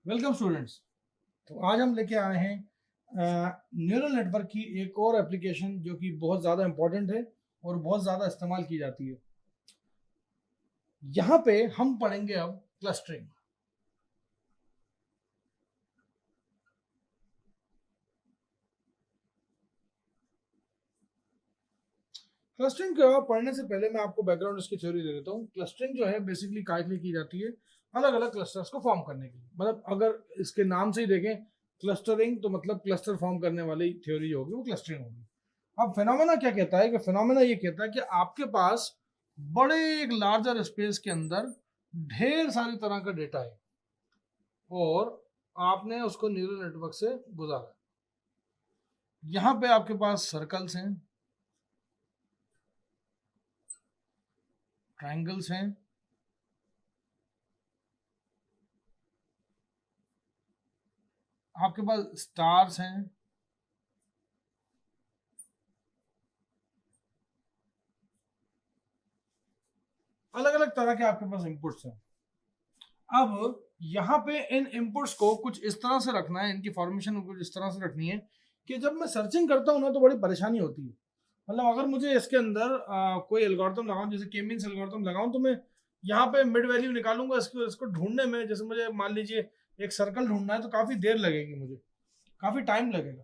Welcome students. तो आज हम लेके आए हैं न्यूरल नेटवर्क की एक और एप्लीकेशन जो कि बहुत ज़्यादा इंपॉर्टेंट है और बहुत ज़्यादा इस्तेमाल की जाती है। यहाँ पे हम पढ़ेंगे अब क्लस्टरिंग। क्लस्टरिंग को पढ़ने से पहले मैं आपको बैकग्राउंड इसकी थ्योरी दे देता हूँ। क्लस्टरिंग जो है बेसिकली काय के लिए की जाती है, अलग अलग क्लस्टर्स को फॉर्म करने के लिए। मतलब अगर इसके नाम से ही देखें क्लस्टरिंग, तो मतलब क्लस्टर फॉर्म करने वाली थ्योरी जो होगी वो क्लस्टरिंग होगी। अब फिनोमेना क्या कहता है कि फिनोमेना ये कहता है कि आपके पास बड़े एक लार्जर स्पेस के अंदर ढेर सारी तरह का डेटा है और आपने उसको न्यूरल नेटवर्क से गुजारा। यहाँ पे आपके पास सर्कल्स हैं, ट्रायंगल्स हैं, आपके पास स्टार्स हैं, अलग अलग तरह के आपके पास इनपुट्स हैं। अब यहाँ पे इन इनपुट्स को कुछ इस तरह से रखना है, इनकी फॉर्मेशन कुछ इस तरह से रखनी है कि जब मैं सर्चिंग करता हूँ ना तो बड़ी परेशानी होती है। मतलब अगर मुझे इसके अंदर कोई एल्गोरिथम लगाऊं, जैसे के मीन्स एल्गोरिथम लगाऊं, तो मैं यहाँ पे मिड वैल्यू निकालूंगा। इसको ढूंढने में, जैसे मुझे मान लीजिए एक सर्कल ढूंढना है तो काफ़ी देर लगेगी, मुझे काफ़ी टाइम लगेगा।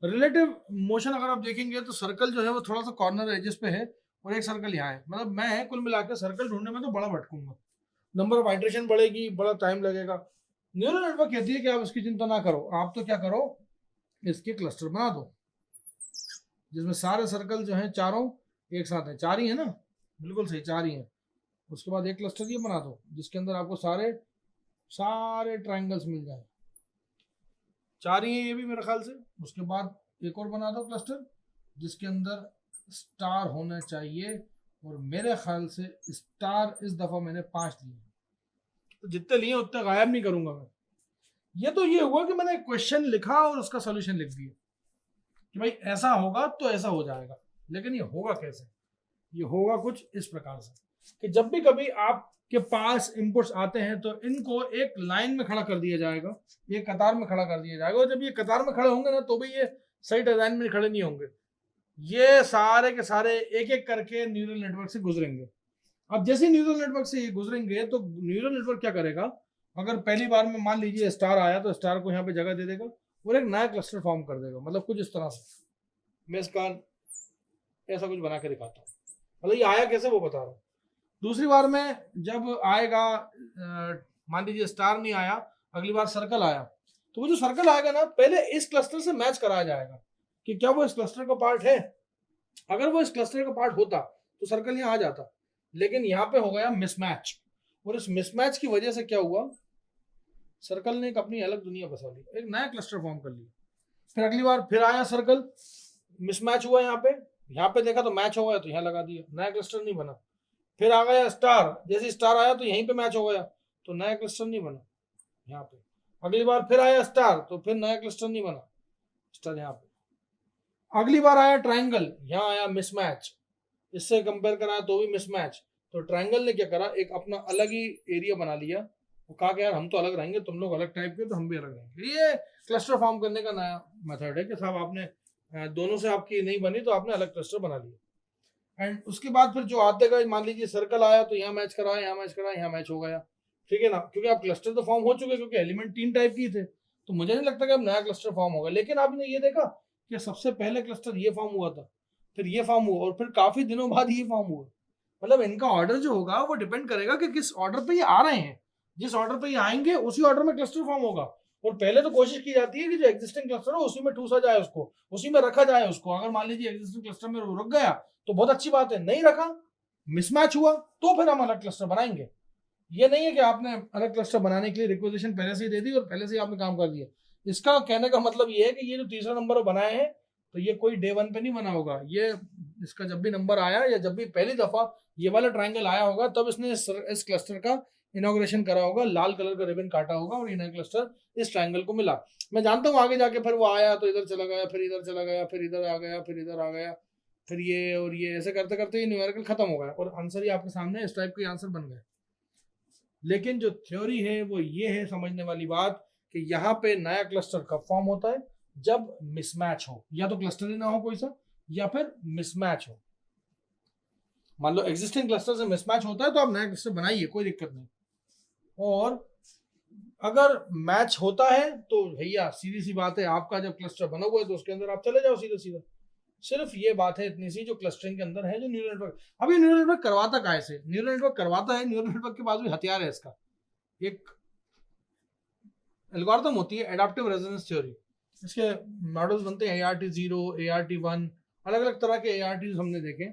रिलेटिव मोशन अगर आप देखेंगे तो सर्कल जो है वो थोड़ा सा कॉर्नर एजेस पे है और एक सर्कल यहाँ है। मतलब मैं कुल मिलाकर सर्कल ढूंढने में तो बड़ा भटकूंगा, नंबर ऑफ आइट्रेशन बढ़ेगी, बड़ा टाइम लगेगा। न्यूरल नेटवर्क कहती है कि आप इसकी चिंता ना करो, आप तो क्या करो, इसके क्लस्टर बना दो जिसमें सारे सर्कल जो हैं चारों एक साथ हैं। चार ही है ना, बिल्कुल सही, चार ही हैं। उसके बाद एक क्लस्टर ये बना दो जिसके अंदर आपको सारे सारे ट्रायंगल्स मिल जाए। चार ही है ये भी मेरे ख्याल से। उसके बाद एक और बना दो क्लस्टर जिसके अंदर स्टार होना चाहिए, और मेरे ख्याल से स्टार इस दफा मैंने 5 लिए, तो जितने लिए उतने गायब नहीं करूंगा मैं। ये तो ये हुआ कि मैंने क्वेश्चन लिखा और उसका सोल्यूशन लिख दिया कि भाई ऐसा होगा तो ऐसा हो जाएगा। लेकिन ये होगा कैसे? ये होगा कुछ इस प्रकार से कि जब भी कभी आपके पास इनपुट्स आते हैं तो इनको एक लाइन में खड़ा कर दिया जाएगा, एक कतार में खड़ा कर दिया जाएगा। और जब ये कतार में खड़े होंगे ना तो भी ये सही डिजाइन में खड़े नहीं होंगे, ये सारे के सारे एक एक करके न्यूरल नेटवर्क से गुजरेंगे। अब जैसे न्यूरल नेटवर्क से ये गुजरेंगे तो न्यूरल नेटवर्क क्या करेगा, अगर पहली बार में मान लीजिए स्टार आया तो स्टार को यहाँ पे जगह दे देगा और एक नया क्लस्टर फॉर्म कर देगा। मतलब कुछ इस तरह से मैं इसका ऐसा कुछ बना के दिखाता हूँ। मतलब ये आया कैसे वो बता रहा हूँ। दूसरी बार में जब आएगा, मान लीजिए स्टार नहीं आया, अगली बार सर्कल आया, तो वो जो सर्कल आएगा ना पहले इस क्लस्टर से मैच कराया जाएगा कि क्या वो इस क्लस्टर का पार्ट है। अगर वो इस क्लस्टर का पार्ट होता तो सर्कल यहाँ आ जाता, लेकिन यहाँ पे हो गया मिसमैच। और इस मिसमैच की वजह से क्या हुआ, सर्कल ने एक अपनी अलग दुनिया बसा ली, एक नया क्लस्टर फॉर्म कर लिया। फिर अगली बार फिर आया सर्कल, मिसमैच हुआ यहाँ पे देखा तो मैच हो गया तो यहाँ लगा दिया, नया क्लस्टर नहीं बना। फिर आ गया स्टार, जैसे स्टार आया तो यहीं पे मैच हो गया तो नया क्लस्टर नहीं बना यहाँ पे। अगली बार फिर आया स्टार तो फिर नया क्लस्टर नहीं बना, स्टार यहाँ पे। अगली बार आया ट्राइंगल, यहाँ आया मिसमैच, इससे कंपेयर कराया तो भी मिसमैच। तो ट्राइंगल ने क्या करा, एक अपना अलग ही एरिया बना लिया। वो कहा कि यार हम तो अलग रहेंगे, तुम लोग अलग टाइप के तो हम भी अलग रहेंगे। ये क्लस्टर फॉर्म करने का नया मेथड है कि साहब आपने दोनों से आपकी नहीं बनी तो आपने अलग क्लस्टर बना लिया। एंड उसके बाद फिर जो आते गए, मान लीजिए सर्कल आया तो यहाँ मैच करा, यहाँ मैच करा, यहाँ मैच हो गया, ठीक है ना, क्योंकि आप क्लस्टर तो फॉर्म हो चुके, क्योंकि एलिमेंट 3 टाइप की थे। तो मुझे नहीं लगता कि अब नया क्लस्टर फॉर्म होगा। लेकिन आपने ये देखा कि सबसे पहले क्लस्टर ये फॉर्म हुआ था, फिर ये फॉर्म हुआ और फिर काफी दिनों बाद ये फॉर्म हुआ। मतलब इनका ऑर्डर जो होगा वो डिपेंड करेगा कि किस ऑर्डर पे ये आ रहे हैं। जिस ऑर्डर पे ये आएंगे उसी ऑर्डर में क्लस्टर फॉर्म होगा। और पहले तो कोशिश की जाती है कि जो एग्जिस्टिंग क्लस्टर है उसी में ठूसा जाए, उसको उसी में रखा जाए उसको। अगर मान लीजिए एग्जिस्टिंग क्लस्टर में रुक गया तो बहुत अच्छी बात है, नहीं रखा, मिसमैच हुआ, तो फिर हम अलग क्लस्टर बनाएंगे। ये नहीं है कि आपने अलग क्लस्टर बनाने के लिए रिक्वेजिशन पहले से ही दे दी और पहले से ही आपने काम कर दिया। इसका कहने का मतलब ये है कि ये जो तीसरा नंबर बनाए हैं तो ये कोई डे 1 पे नहीं बना होगा। ये इसका जब भी नंबर आया या जब भी पहली दफा ये वाला ट्राइंगल आया होगा तब इसने इस क्लस्टर का इनॉग्रेशन करा होगा, लाल कलर का रिबन काटा होगा और ये नया क्लस्टर इस ट्राइंगल को मिला। मैं जानता हूँ आगे जाके फिर वो आया तो इधर चला गया, फिर इधर चला गया, फिर इधर आ गया, फिर इधर आ गया, फिर ये और ये ऐसे करते करते ये न्यूमेरिकल खत्म हो गया और आंसर ही आपके सामने इस टाइप का आंसर बन गया। लेकिन जो थ्योरी है वो ये है समझने वाली बात कि यहाँ पे नया क्लस्टर कब फॉर्म होता है, जब मिसमैच हो, या तो क्लस्टर ही ना हो कोई सा, या फिर मिसमैच हो। मान लो एग्जिस्टिंग क्लस्टर से मिसमैच होता है तो आप नया क्लस्टर बनाइए, कोई दिक्कत नहीं। और अगर मैच होता है तो भैया सीधी सी बात है, आपका जब क्लस्टर बना हुआ है तो उसके अंदर आप चले जाओ सीधा सीधा। सिर्फ ये बात है इतनी सी जो क्लस्टरिंग के अंदर है, जो न्यूरल नेटवर्क। अब ये न्यूरल नेटवर्क करवाता कैसे? न्यूरल नेटवर्क करवाता है, न्यूरल नेटवर्क के पास भी हथियार है इसका। एक एल्गोरिथम होती है एडाप्टिव रेजोनेंस थ्योरी, इसके मॉडल्स बनते हैं ART0, ART1, अलग अलग तरह के ART हमने देखे।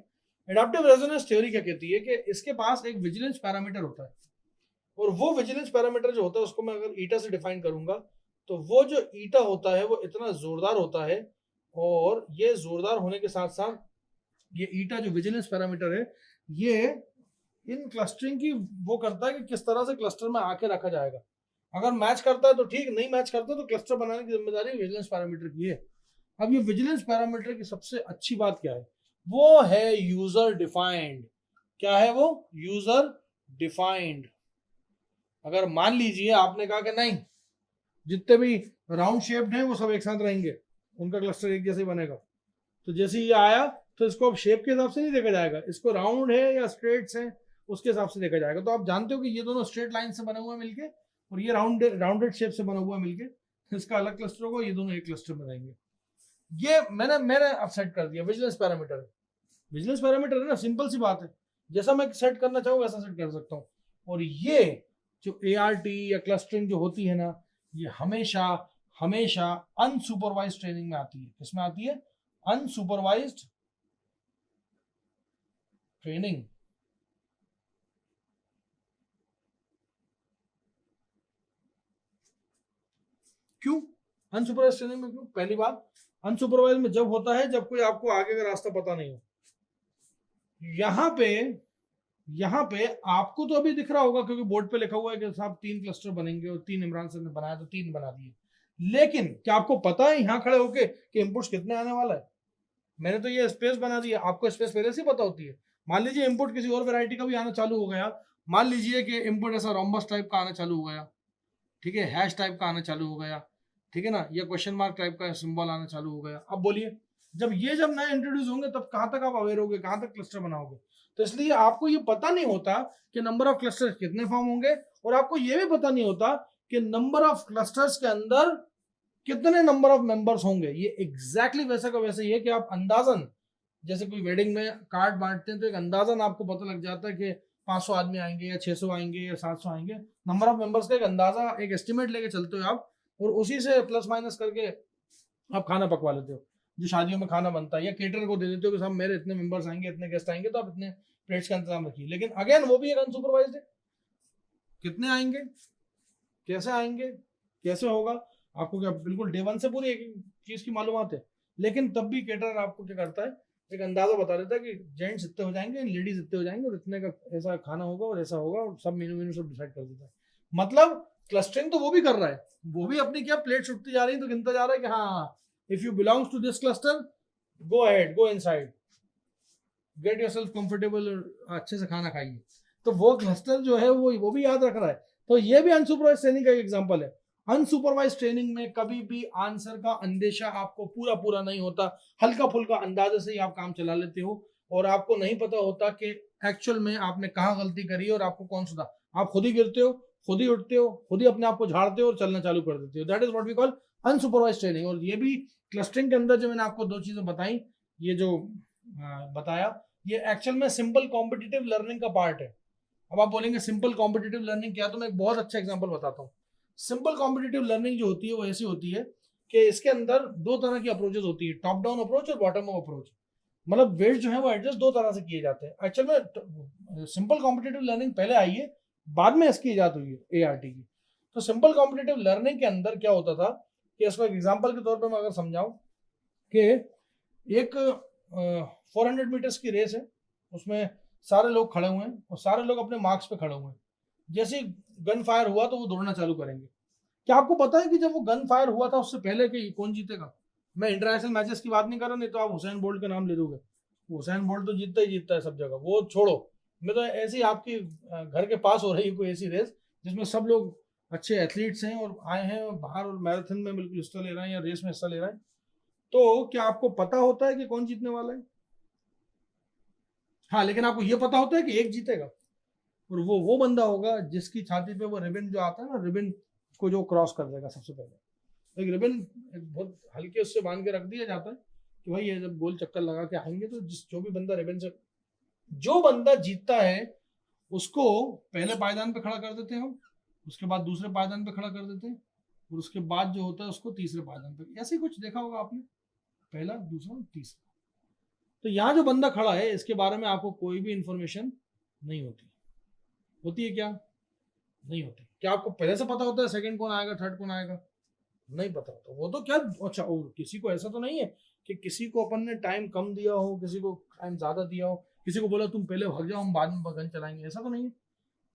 एडाप्टिव रेजोनेंस थ्योरी क्या कहती है कि इसके पास एक विजिलेंस पैरामीटर होता है, और वो विजिलेंस पैरामीटर जो होता है उसको मैं अगर ईटा से डिफाइन करूंगा तो वो जो ईटा होता है वो इतना जोरदार होता है, और ये जोरदार होने के साथ साथ ये ईटा जो विजिलेंस पैरामीटर है ये इन क्लस्टरिंग की वो करता है कि किस तरह से क्लस्टर में आके रखा जाएगा। अगर मैच करता है तो ठीक, नहीं मैच करता तो क्लस्टर बनाने की जिम्मेदारी विजिलेंस पैरामीटर की है। अब ये विजिलेंस पैरामीटर की सबसे अच्छी बात क्या है? वो है यूजर डिफाइंड। क्या है वो? User defined. अगर मान लीजिए आपने कहा कि नहीं, जितने भी राउंड शेप्ड हैं वो सब एक साथ रहेंगे, उनका क्लस्टर एक जैसे बनेगा, तो जैसे ये आया तो इसको अब शेप के हिसाब से नहीं देखा जाएगा, इसको राउंड है या स्ट्रेट्स है उसके हिसाब से देखा जाएगा। तो आप जानते हो कि ये दोनों स्ट्रेट लाइन से बने हुए हैं मिलके, और ये राउंडेड शेप से बना हुआ है मिलके, इसका अलग क्लस्टर होगा, ये दोनों एक क्लस्टर में रहेंगे। ये मैंने अब सेट कर दिया, विजिलेंस पैरामीटर है। विजिलेंस पैरामीटर है ना, सिंपल सी बात है, जैसा मैं सेट करना चाहूँ वैसा सेट कर सकता हूँ। और ये जो ART या क्लस्टरिंग जो होती है ना, ये हमेशा हमेशा अनसुपरवाइज्ड ट्रेनिंग में आती है। किसमें आती है? Unsupervised training. क्यों अनसुपरवाइज्ड ट्रेनिंग में? क्यों? पहली बात, अनसुपरवाइज्ड में जब होता है जब कोई आपको आगे का रास्ता पता नहीं हो। यहाँ पे आपको तो अभी दिख रहा होगा क्योंकि बोर्ड पे लिखा हुआ है कि साहब 3 क्लस्टर बनेंगे और 3 इमरान सर ने बनाया तो 3 बना दिए। लेकिन क्या आपको पता है यहाँ खड़े होके कि इनपुट्स कितने आने वाला है? मैंने तो ये स्पेस बना दिया, आपको स्पेस पहले से पता होती है। मान लीजिए इनपुट किसी और वैरायटी का भी आना चालू हो गया, मान लीजिए कि इनपुट ऐसा रोम्बस टाइप का आना चालू हो गया, ठीक है, हैश टाइप का आना चालू हो गया, ठीक है ना, या क्वेश्चन मार्क टाइप का सिंबल आना चालू हो गया। अब बोलिए, जब नए इंट्रोड्यूस होंगे तब कहाँ तक आप अवेयर होगे, कहाँ तक क्लस्टर बनाओगे? तो इसलिए आपको ये पता नहीं होता कि नंबर ऑफ क्लस्टर्स कितने फॉर्म होंगे, और आपको ये भी पता नहीं होता कि नंबर ऑफ क्लस्टर्स के अंदर कितने नंबर ऑफ मेंबर्स होंगे। ये एग्जैक्टली वैसा का वैसा ही है कि आप अंदाजन, जैसे कोई वेडिंग में कार्ड बांटते हैं तो एक अंदाजन आपको पता लग जाता है कि 500 आदमी आएंगे या 600 आएंगे या 700 आएंगे। नंबर ऑफ मेंबर्स का एक अंदाजा, एक एस्टिमेट लेके चलते हो आप, और उसी से प्लस माइनस करके आप खाना पकवा लेते हो। जो शादियों में खाना बनता है, या केटर को दे देते हो कि साहब मेरे इतने मेंबर्स आएंगे, इतने गेस्ट आएंगे, तो आप इतने प्लेट्स का इंतजाम रखिए। लेकिन अगेन वो भी एक अनसुपरवाइज्ड है, कितने आएंगे, कैसे आएंगे, कैसे होगा, आपको क्या बिल्कुल डे वन से पूरी एक चीज की मालूमात है? लेकिन तब भी केटर आपको क्या करता है, एक अंदाजा बता देता है कि जेंट्स इतने हो जाएंगे, लेडीज इतने हो जाएंगे, और इतने का ऐसा खाना होगा और ऐसा होगा, और सब मेनू सब डिसाइड कर देता है। मतलब क्लस्टरिंग तो वो भी कर रहा है, वो भी अपनी क्या प्लेट्स उठती जा रही है तो गिनता जा रहा है कि हाँ, if you belongs to this cluster, go ahead, go inside, get yourself comfortable, और अच्छे से खाना खाइए। तो वो क्लस्टर जो है वो भी याद रख रहा है। तो ये भी अनसुपरवाइज्ड ट्रेनिंग का एक एग्जांपल है। अनसुपरवाइज्ड ट्रेनिंग में कभी भी आंसर का अंदेशा आपको पूरा नहीं होता, हल्का फुल्का अंदाजे से ही आप काम चला लेते हो, और आपको नहीं पता होता कि एक्चुअल में आपने कहाँ गलती करी और आपको कौन सुधा। आप खुद ही गिरते हो, खुद ही उठते हो, खुद ही अपने आप को झाड़ते हो और चलना चालू कर देते हो। That is what we call unsupervised training. और ये भी क्लस्टरिंग के अंदर जो मैंने आपको 2 चीजें बताई, ये जो बताया, ये एक्चुअल में सिंपल कॉम्पिटिटिव लर्निंग का पार्ट है। अब आप बोलेंगे सिंपल कॉम्पिटिटिव लर्निंग क्या? तो मैं एक बहुत अच्छा एग्जांपल बताता हूँ। सिंपल कॉम्पिटिटिव लर्निंग जो होती है वो ऐसी होती है कि इसके अंदर 2 तरह की अप्रोचेस होती है, टॉप डाउन अप्रोच और बॉटम अप अप्रोच। मतलब वेट जो है वो एडजस्ट 2 तरह से किए जाते हैं। एक्चुअल में सिंपल कॉम्पिटिटिव लर्निंग पहले आई है, बाद में इसकी इजाद हुई है ART की। तो सिंपल कॉम्पिटिटिव लर्निंग के अंदर क्या होता था कि इसको एक एग्जाम्पल के तौर पर मैं अगर समझाऊं कि एक 400 मीटर्स की रेस है, उसमें सारे लोग खड़े हुए हैं और सारे लोग अपने मार्क्स पे खड़े हुए हैं। जैसे गन फायर हुआ तो वो दौड़ना चालू करेंगे। क्या आपको पता है कि जब वो गन फायर हुआ था उससे पहले कि कौन जीतेगा? मैं इंटरनेशनल मैचेस की बात नहीं कर रहा, नहीं तो आप हुसैन बोल्ट का नाम ले दोगे। हुसैन बोल्ट तो जीतता ही जीतता है सब जगह, वो छोड़ो। मैं तो ऐसी आपकी घर के पास हो रही है कोई ऐसी रेस जिसमें सब लोग अच्छे एथलीट्स हैं और आए हैं और बाहर और मैराथन में बिल्कुल हिस्सा ले रहे हैं या रेस में हिस्सा ले रहे हैं, तो क्या आपको पता होता है कि कौन जीतने वाला है? हाँ, लेकिन आपको ये पता होता है कि एक जीतेगा, और वो बंदा होगा जिसकी छाती पे वो रिबन जो आता है ना, रिबन को जो क्रॉस कर देगा सबसे पहले। एक रिबन बहुत हल्के उससे बांध के रख दिया जाता है कि भाई ये जब गोल चक्कर लगा के आएंगे तो जो भी बंदा रिबन से, जो बंदा जीतता है उसको पहले पायदान पे खड़ा कर देते हैं हम, उसके बाद दूसरे पायदान पे खड़ा कर देते हैं, और उसके बाद जो होता है उसको तीसरे पायदान पे, ऐसे कुछ देखा होगा आपने, पहला दूसरा तीसरा। तो यहाँ जो बंदा खड़ा है इसके बारे में आपको कोई भी इंफॉर्मेशन नहीं होती। होती है क्या? नहीं होती। क्या आपको पहले से पता होता है सेकंड कौन आएगा, थर्ड कौन आएगा? नहीं पता होता। वो तो क्या, अच्छा, और किसी को ऐसा तो नहीं है कि किसी को अपन ने टाइम कम दिया हो, किसी को टाइम ज्यादा दिया हो, किसी को बोला तुम पहले भाग जाओ हम बाद में गन चलाएंगे, ऐसा तो नहीं है।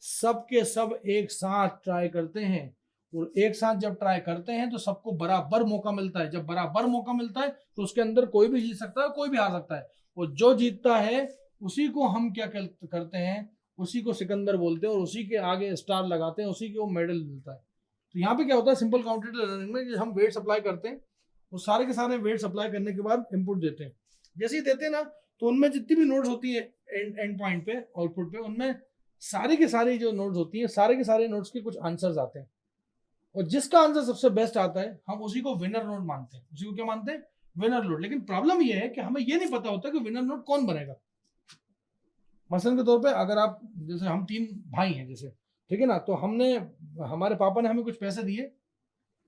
सबके सब एक साथ ट्राई करते हैं, और एक साथ जब ट्राई करते हैं तो सबको बराबर मौका मिलता है। जब बराबर मौका मिलता है तो उसके अंदर कोई भी जीत सकता है, कोई भी हार सकता है, और जो जीतता है उसी को हम क्या करते हैं, उसी को सिकंदर बोलते हैं, और उसी के आगे स्टार लगाते हैं, उसी को मेडल मिलता है। तो यहाँ पे क्या होता है, सिंपल कॉम्पिटिटिव लर्निंग में हम वेट सप्लाई करते हैं, वो सारे के सारे वेट सप्लाई करने के बाद इनपुट देते हैं। जैसे ही देते हैं ना, तो उनमें जितनी भी नोट्स होती है एंड पॉइंट पे, आउटपुट पे, उनमें सारी की सारी जो नोट्स होती है, सारे के सारे नोट्स के कुछ आंसर्स आते हैं, और जिसका आंसर सबसे बेस्ट आता है हम उसी को विनर नोट मानते हैं। उसी को क्या मानते हैं? Winner note. लेकिन प्रॉब्लम यह है कि हमें यह नहीं पता होता कि विनर नोट कौन बनेगा। मसलन के तौर पे अगर आप, जैसे हम 3 भाई हैं जैसे, ठीक है ना, तो हमने, हमारे पापा ने हमें कुछ पैसे दिए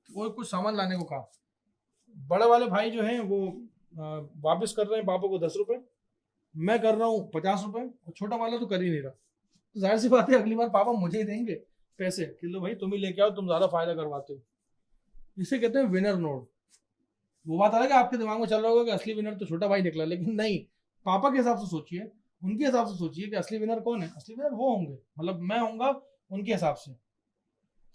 और कुछ सामान लाने को कहा। बड़े वाले भाई जो हैं वो वापस कर रहे हैं पापा को 10 रुपए, मैं कर रहा हूँ 50 रुपए, और छोटा वाला तो कर ही नहीं रहा। तो जाहिर सी बात है अगली बार पापा मुझे ही देंगे पैसे कि लो भाई तुम ही लेके आओ, तुम ज्यादा फायदा करवाते हो। इसे कहते हैं विनर नोट। वो बात अलग है, आपके दिमाग में चल रहा होगा कि असली विनर तो छोटा भाई निकला, लेकिन नहीं, पापा के हिसाब से सोचिए, उनके हिसाब से सोचिए कि असली विनर कौन है। असली विनर वो होंगे, मतलब मैं होऊंगा उनके हिसाब से।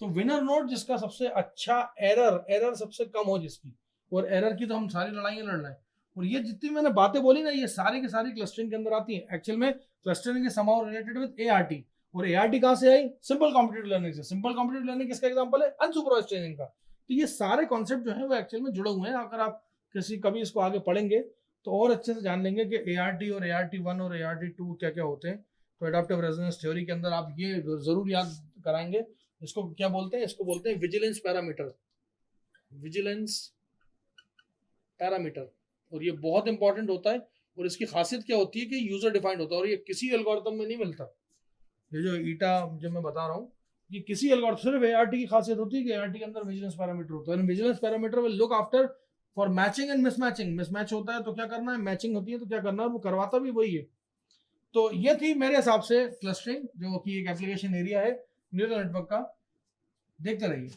तो विनर नोट जिसका सबसे अच्छा, एरर सबसे कम हो जिसकी, और एरर की तो हम सारी लड़ाइयां लड़ रहे हैं। और ये जितनी मैंने बातें बोली ना, ये सारी की सारी क्लस्टरिंग के अंदर आती है। एक्चुअल में clustering is somehow related with ART, और एआरटी कहां से आई? सिंपल कॉम्पिटिटिव लर्निंग से। सिंपल कॉम्पिटिटिव लर्निंग किसका एग्जांपल है? अनसुपरवाइज्ड ट्रेनिंग का। तो ये सारे कॉन्सेप्ट जो है वो एक्चुअल में जुड़े हुए हैं। अगर आप कभी इसको आगे पढ़ेंगे तो और अच्छे से जान लेंगे कि एआरटी और ART1 और ART2 क्या क्या होते हैं। तो एडाप्टिव रेजोनेंस थ्योरी के अंदर आप ये जरूर याद कराएंगे। इसको क्या बोलते हैं? इसको बोलते हैं विजिलेंस पैरामीटर। विजिलेंस पैरामीटर, और ये बहुत इंपॉर्टेंट होता है। और इसकी खासियत क्या होती है कि यूजर डिफाइंड होता है, और ये किसी एल्गोरिथम में नहीं मिलता। ये जो ईटा जो मैं बता रहा हूँ, ये किसी एल्गोरिथम, सिर्फ एआरटी की खासियत होती है कि एआरटी के अंदर विजिलेंस पैरामीटर होता है। Vigilance parameter will look after for matching and mismatching. Mismatch होता है तो क्या करना है, मैचिंग होती है तो क्या करना है, वो करवाता भी वही है। तो ये थी मेरे हिसाब से क्लस्टरिंग, जो कि एक एप्लीकेशन एरिया है न्यूरल नेटवर्क का। देखते रहिए।